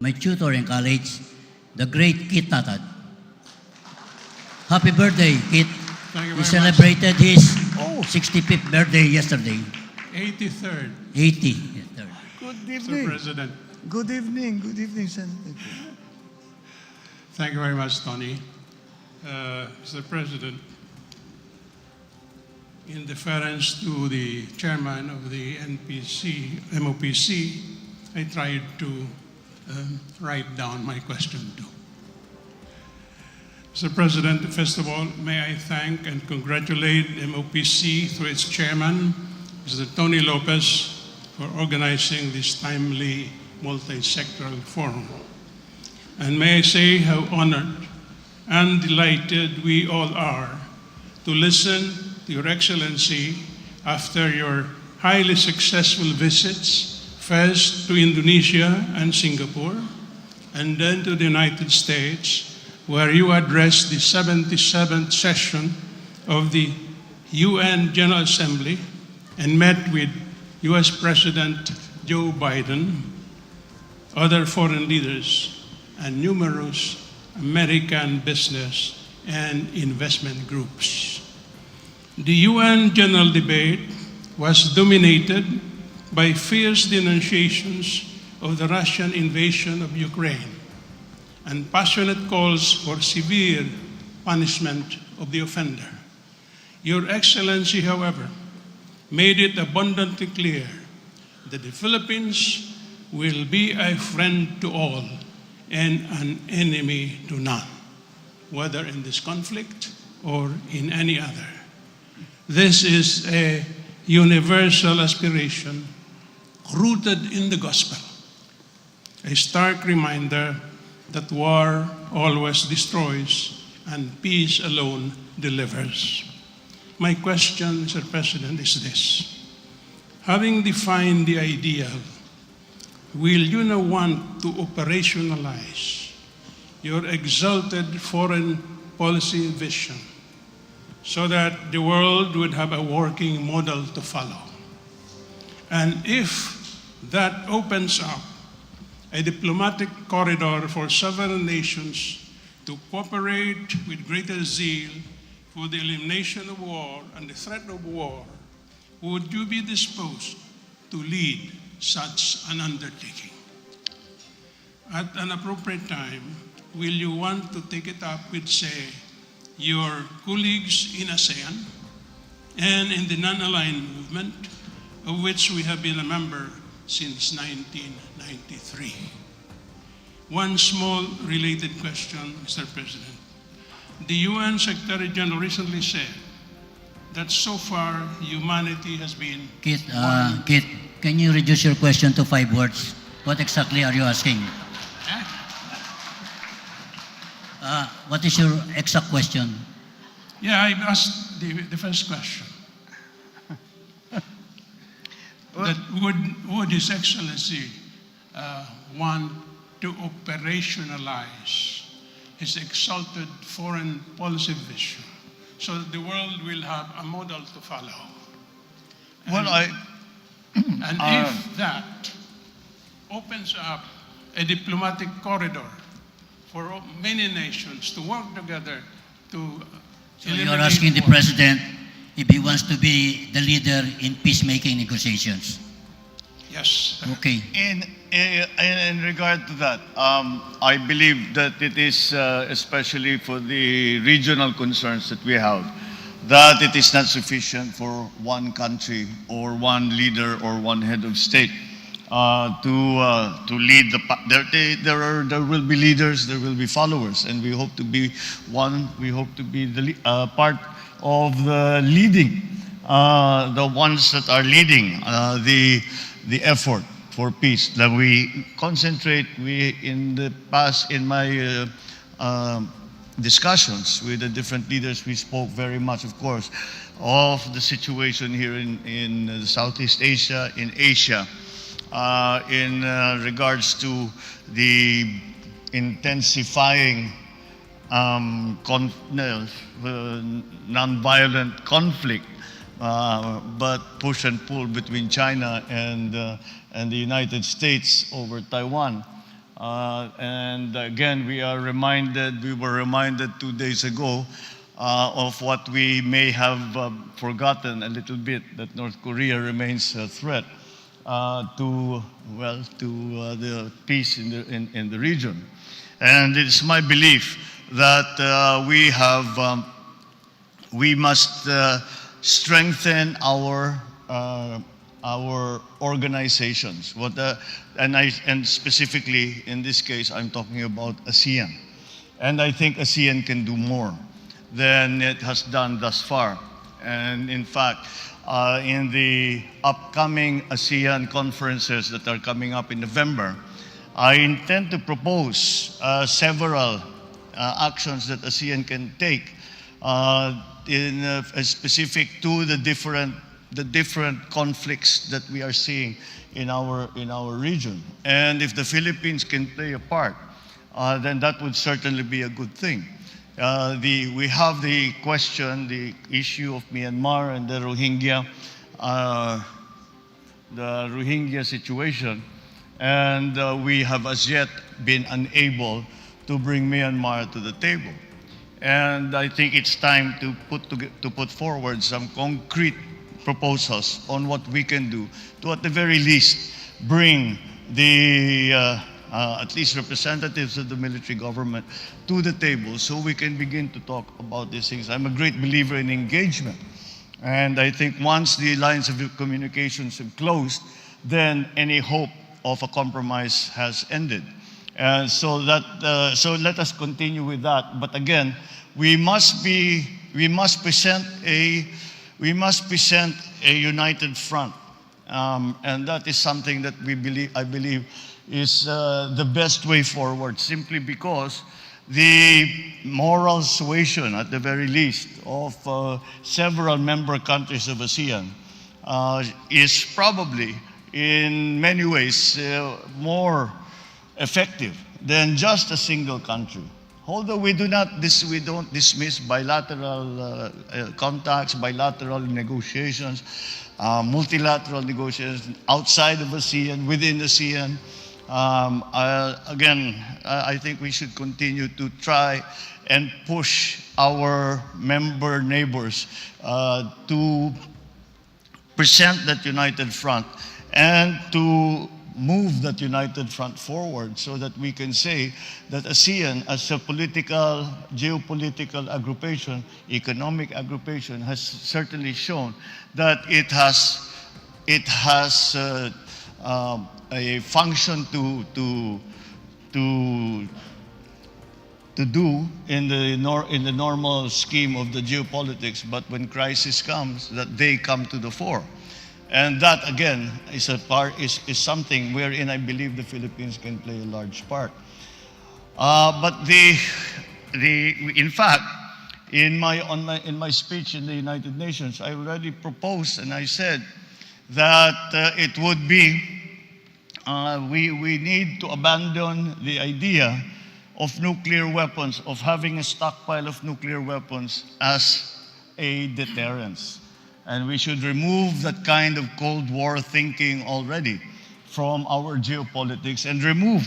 my tutor in college, the great Kit Tatad. Happy birthday, Kit. Thank you He very celebrated his Oh. 65th birthday yesterday. much. 83rd, 80. Yesterday. Good Mr. evening. President. Good evening. Good evening, Senator. Thank you very much, Tony. Mr. President, in deference to the chairman of the MOPC, I tried to write down my question too. Mr. President, first of all, may I thank and congratulate MOPC through its chairman, Mr. Tony Lopez, for organizing this timely multi-sectoral forum. And may I say how honored and delighted we all are to listen to Your Excellency after your highly successful visits, first to Indonesia and Singapore, and then to the United States, where you addressed the 77th session of the UN General Assembly and met with US President Joe Biden, other foreign leaders, and numerous American business and investment groups. The UN General Debate was dominated by fierce denunciations of the Russian invasion of Ukraine and passionate calls for severe punishment of the offender. Your Excellency, however, made it abundantly clear that the Philippines will be a friend to all and an enemy to none, whether in this conflict or in any other. This is a universal aspiration rooted in the gospel, a stark reminder that war always destroys and peace alone delivers. My question, Mr. President, is this. Having defined the ideal, will you now want to operationalize your exalted foreign policy vision so that the world would have a working model to follow? And if that opens up a diplomatic corridor for sovereign nations to cooperate with greater zeal for the elimination of war and the threat of war, would you be disposed to lead such an undertaking? At an appropriate time, will you want to take it up with, say, your colleagues in ASEAN and in the non-aligned movement, of which we have been a member since 1993? One small related question, Mr. President. The UN Secretary General recently said that so far humanity has been Kit, Kit, can you reduce your question to 5 words? What exactly are you asking? What is your exact question? Yeah, I asked the first question. That would His Excellency want to operationalize his exalted foreign policy vision so that the world will have a model to follow? Well, And if that opens up a diplomatic corridor for many nations to work together to So you're eliminate asking the war. President if he wants to be the leader in peacemaking negotiations. Yes. Okay. in regard to that, I believe that it is, especially for the regional concerns that we have, that it is not sufficient for one country or one leader or one head of state to lead there will be leaders, there will be followers, and we hope to be one. We hope to be the part of the leading, the ones that are leading the effort for peace. That we concentrate. In the past, in my discussions with the different leaders, we spoke very much, of course, of the situation here in Southeast Asia, in Asia. In regards to the intensifying non-violent conflict, but push and pull between China and the United States over Taiwan. And again, we were reminded 2 days ago of what we may have forgotten a little bit, that North Korea remains a threat to the peace in the region. And it's my belief that we must strengthen our organizations. And specifically in this case, I'm talking about ASEAN. And I think ASEAN can do more than it has done thus far. And in fact, in the upcoming ASEAN conferences that are coming up in November, I intend to propose several actions that ASEAN can take specific to the different conflicts that we are seeing in our region. And if the Philippines can play a part, then that would certainly be a good thing. We have the issue of Myanmar and the Rohingya situation, and we have as yet been unable to bring Myanmar to the table. And I think it's time to put forward some concrete proposals on what we can do to, at the very least, bring the at least representatives of the military government to the table so we can begin to talk about these things. I'm a great believer in engagement. And I think once the lines of communications have closed, then any hope of a compromise has ended. And so let us continue with that. But again, we must present a united front, and that is something that I believe is the best way forward. Simply because the moral suasion, at the very least, of several member countries of ASEAN is probably, in many ways, more effective than just a single country. Although we don't dismiss bilateral contacts, bilateral negotiations, multilateral negotiations outside of ASEAN, within ASEAN. I think we should continue to try and push our member neighbors to present that united front and to move that united front forward so that we can say that ASEAN, as a political, geopolitical aggregation, economic aggregation, has certainly shown that it has a function to do in the normal scheme of the geopolitics, but when crisis comes, that they come to the fore. And that, again, is something wherein I believe the Philippines can play a large part. But in fact, in my speech in the United Nations, I already proposed and I said that it would be we need to abandon the idea of nuclear weapons, of having a stockpile of nuclear weapons as a deterrence. And we should remove that kind of Cold War thinking already from our geopolitics and remove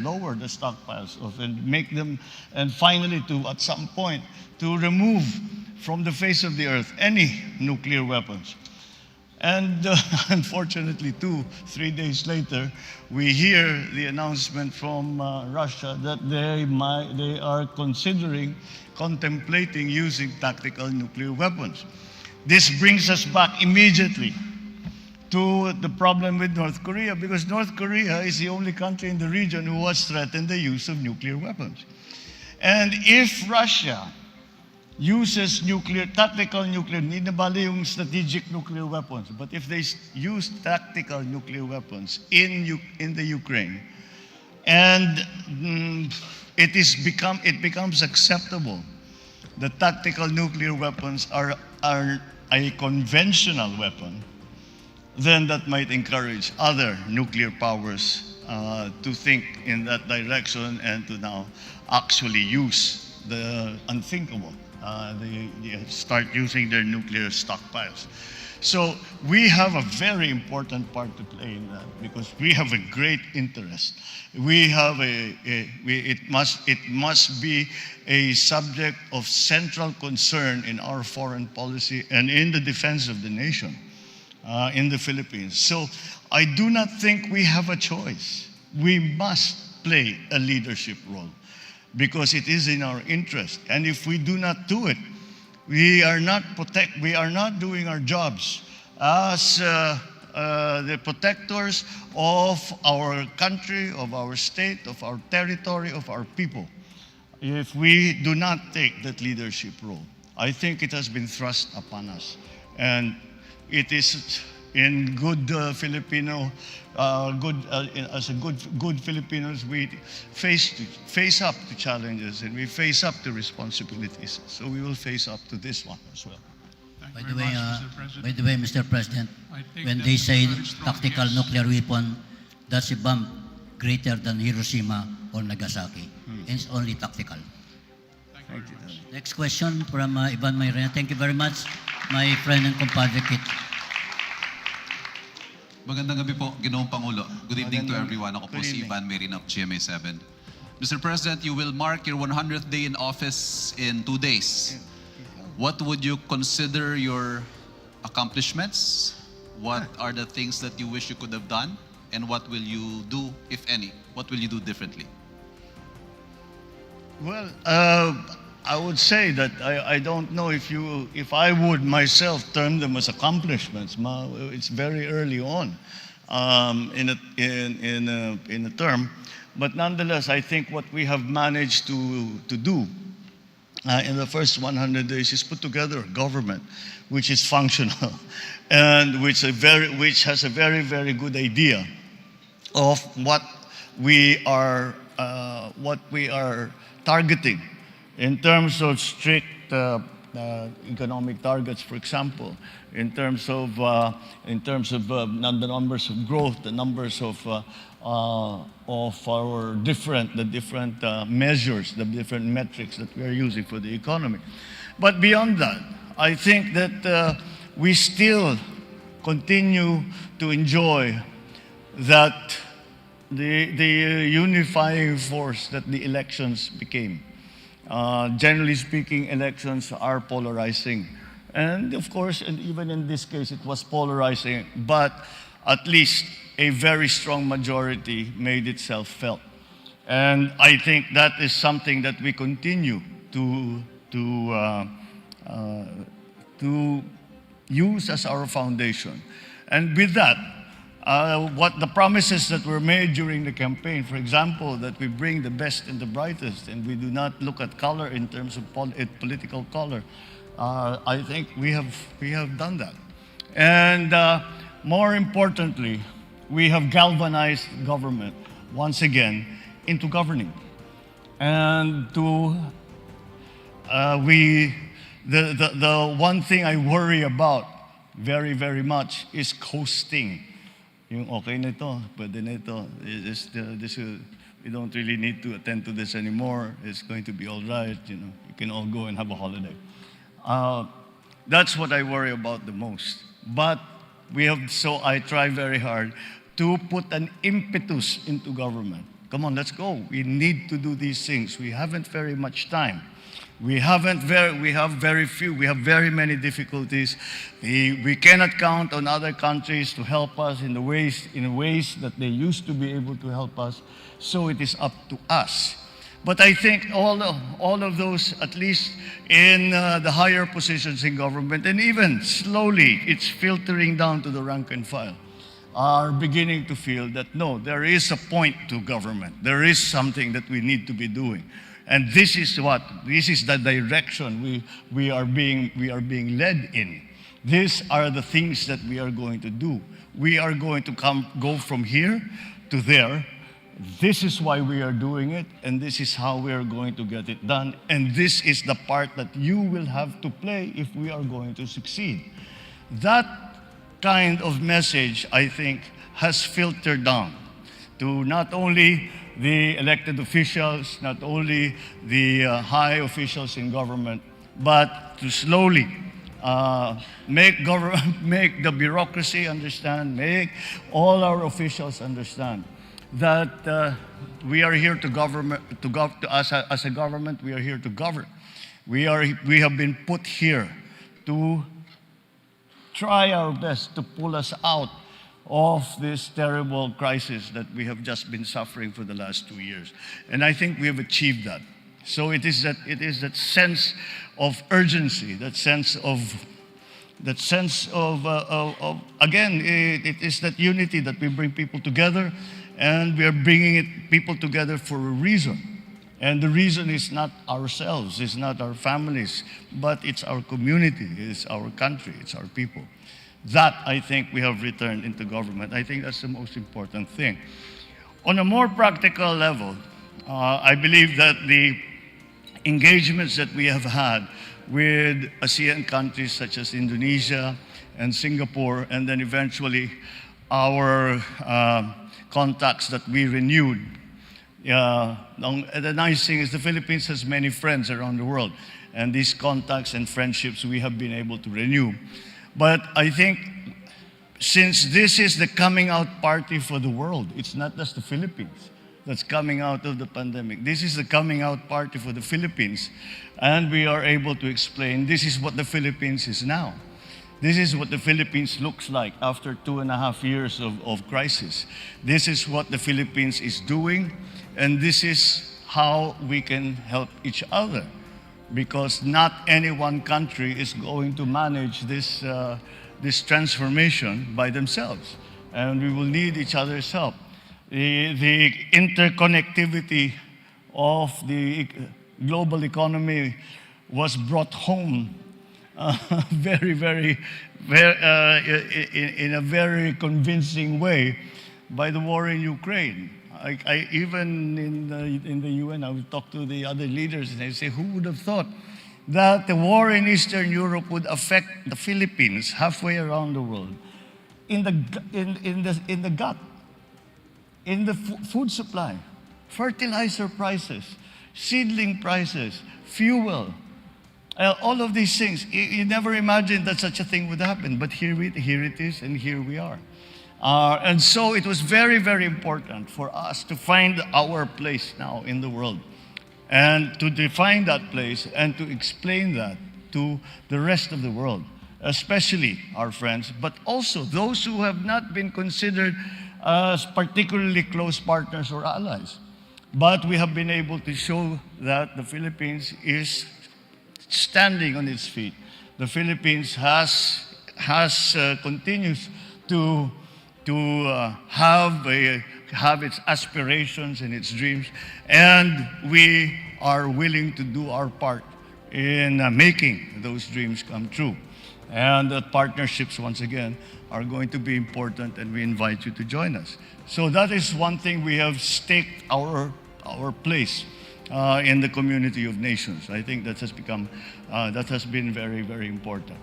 lower the stockpiles and make them, and finally at some point, to remove from the face of the earth any nuclear weapons. And unfortunately, 2-3 days later, we hear the announcement from Russia that they are contemplating using tactical nuclear weapons. This brings us back immediately to the problem with North Korea, because North Korea is the only country in the region who has threatened the use of nuclear weapons. And if Russia uses tactical nuclear, hindi na bali yung strategic nuclear weapons, but if they use tactical nuclear weapons in the Ukraine, and it becomes acceptable that tactical nuclear weapons are a conventional weapon, then that might encourage other nuclear powers to think in that direction and to now actually use the unthinkable. They start using their nuclear stockpiles. So we have a very important part to play in that because we have a great interest. We have it must be a subject of central concern in our foreign policy and in the defense of the nation in the Philippines. So I do not think we have a choice. We must play a leadership role because it is in our interest. And if we do not do it, we are not doing our jobs as the protectors of our country, of our state, of our territory, of our people. If we do not take that leadership role, I think it has been thrust upon us. And it is in good Filipino, as a good Filipinos, we face up to challenges and we face up to responsibilities. So we will face up to this one as well. Thank By you the very way, much, Mr. President. by the way, Mr. President, I think when that they is a say very strong tactical yes. nuclear weapon, that's a bomb greater than Hiroshima or Nagasaki. And it's only tactical. Thank you very much. Next question from Ivan Myrina. Thank you very much, my friend and compadre Kit. Magandang gabi po, Ginoong Pangulo. Good evening to everyone. Ako po Good si evening. Ivan Myrina of GMA7. Mr. President, you will mark your 100th day in office in 2 days. What would you consider your accomplishments? What are the things that you wish you could have done? And what will you do, if any? What will you do differently? Well, I would say that I don't know if I would myself term them as accomplishments. It's very early on in a term, but nonetheless, I think what we have managed to do in the first 100 days is put together a government which is functional and which has a very, very good idea of what we are targeting in terms of strict economic targets, for example, in terms of the numbers of growth, the numbers of our different measures, the different metrics that we are using for the economy. But beyond that, I think that we still continue to enjoy that the unifying force that the elections became. Generally speaking, elections are polarizing. And of course, and even in this case, it was polarizing, but at least a very strong majority made itself felt. And I think that is something that we continue to use as our foundation. And with that, what the promises that were made during the campaign, for example, that we bring the best and the brightest and we do not look at color in terms of political color, I think we have done that. And more importantly, we have galvanized government once again into governing. And the one thing I worry about very, very much is coasting. Yung okay na ito, pwede na ito. We don't really need to attend to this anymore. It's going to be all right. You can all go and have a holiday. That's what I worry about the most. But I try very hard to put an impetus into government. Come on, let's go. We need to do these things. We haven't very much time. We have very few. We have very many difficulties. We cannot count on other countries to help us in ways that they used to be able to help us. So it is up to us. But I think all of those, at least in the higher positions in government, and even slowly, it's filtering down to the rank and file, are beginning to feel that no, there is a point to government. There is something that we need to be doing. And this is the direction we are being led in. These are the things that we are going to do. We are going to go from here to there. This is why we are doing it, and this is how we are going to get it done. And this is the part that you will have to play if we are going to succeed. That kind of message, I think, has filtered down to not only the elected officials, not only the high officials in government, but to slowly make government, make the bureaucracy understand, make all our officials understand that we are here to as a government, we are here to govern. We have been put here to try our best to pull us out of this terrible crisis that we have just been suffering for the last 2 years. And I think we have achieved that. So it is that sense of urgency, that sense of again, it is that unity that we bring people together, and we are bringing people together for a reason. And the reason is not ourselves, it's not our families, but it's our community, it's our country, it's our people. That, I think, we have returned into government. I think that's the most important thing. On a more practical level, I believe that the engagements that we have had with ASEAN countries such as Indonesia and Singapore, and then eventually our contacts that we renewed. The nice thing is the Philippines has many friends around the world, and these contacts and friendships we have been able to renew. But I think since this is the coming out party for the world, it's not just the Philippines that's coming out of the pandemic. This is the coming out party for the Philippines, and we are able to explain this is what the Philippines is now. This is what the Philippines looks like after 2.5 years of crisis. This is what the Philippines is doing, and this is how we can help each other. Because not any one country is going to manage this transformation by themselves. And we will need each other's help. The interconnectivity of the global economy was brought home in a very convincing way by the war in Ukraine. I even in the UN, I would talk to the other leaders and they say, who would have thought that the war in Eastern Europe would affect the Philippines halfway around the world in the gut, in the food supply, fertilizer prices, seedling prices, fuel, all of these things. You never imagined that such a thing would happen, but here it is, and here we are. And so it was very, very important for us to find our place now in the world and to define that place and to explain that to the rest of the world, especially our friends, but also those who have not been considered as particularly close partners or allies. But we have been able to show that the Philippines is standing on its feet. The Philippines continues to have its aspirations and its dreams, and we are willing to do our part in making those dreams come true. And the partnerships, once again, are going to be important, and we invite you to join us. So that is one thing we have staked our place in the community of nations. I think that has been very, very important.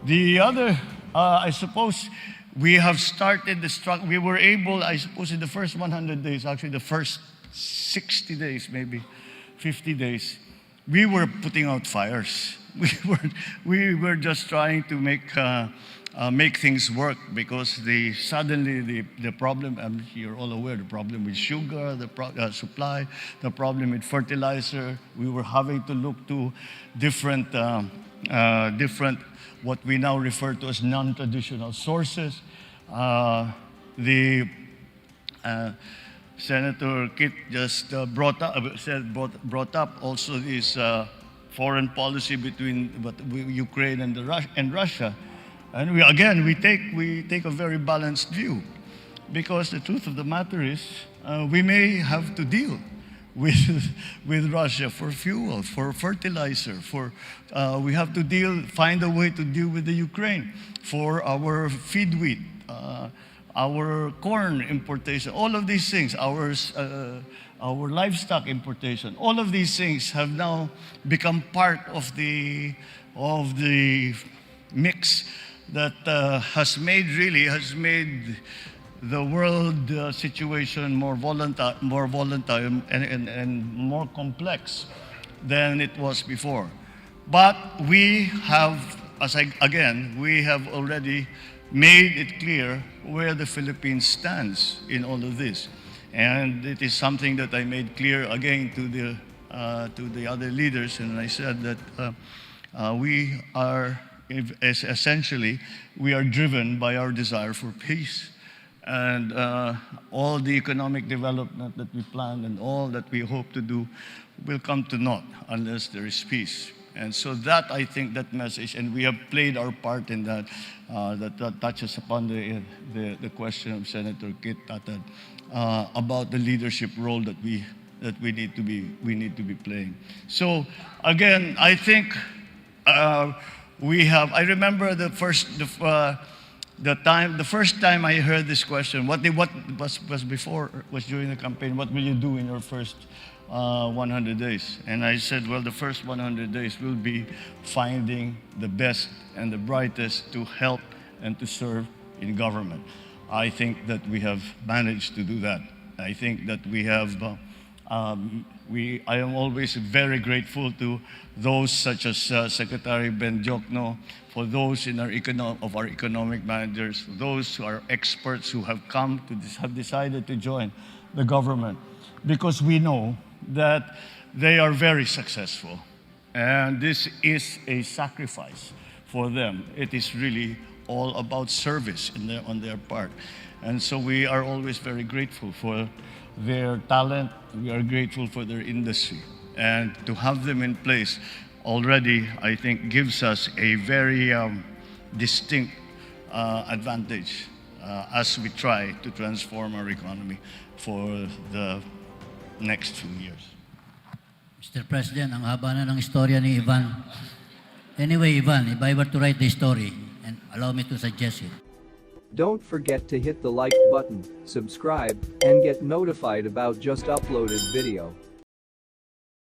The other, I suppose, we have started we were able, I suppose, in the first 100 days, actually the first 60 days, maybe 50 days, we were putting out fires. We were just trying to make things work, because suddenly the problem, you're all aware, the problem with sugar, the supply, the problem with fertilizer. We were having to look to different what we now refer to as non-traditional sources. Senator Kit just brought up also this foreign policy between Ukraine and Russia. And we take a very balanced view, because the truth of the matter is we may have to deal with Russia for fuel, for fertilizer, we have to find a way to deal with the Ukraine for our feed wheat, our corn importation, all of these things, our livestock importation, all of these things have now become part of the mix that has made the world situation more volatile and more complex than it was before. But we have again, we have already made it clear where the Philippines stands in all of this. And it is something that I made clear again to the other leaders, and I said that we are essentially we are driven by our desire for peace, and all the economic development that we plan and all that we hope to do will come to naught unless there is peace. And so that, I think, that message, and we have played our part in that. That touches upon the question of Senator Kit Tatad about the leadership role that we need to be playing. So again, I think we have. I remember the first time I heard this question. What was before was during the campaign. What will you do in your first 100 days? And I said, well, the first 100 days will be finding the best and the brightest to help and to serve in government. I think that we have managed to do that. I think that we have. I am always very grateful to those such as Secretary Ben Jokno, for those in our economic managers, those who are experts who have have decided to join the government, because we know that they are very successful, and this is a sacrifice for them. It is really all about service on their part, and so we are always very grateful for their talent. We are grateful for their industry, and to have them in place already, I think, gives us a very distinct advantage as we try to transform our economy for the next few years. Mr. President, ang haba na ng istorya ni Ivan. Anyway, Ivan, if I were to write the story, and allow me to suggest it, Don't forget to hit the like button, subscribe, and get notified about just uploaded video.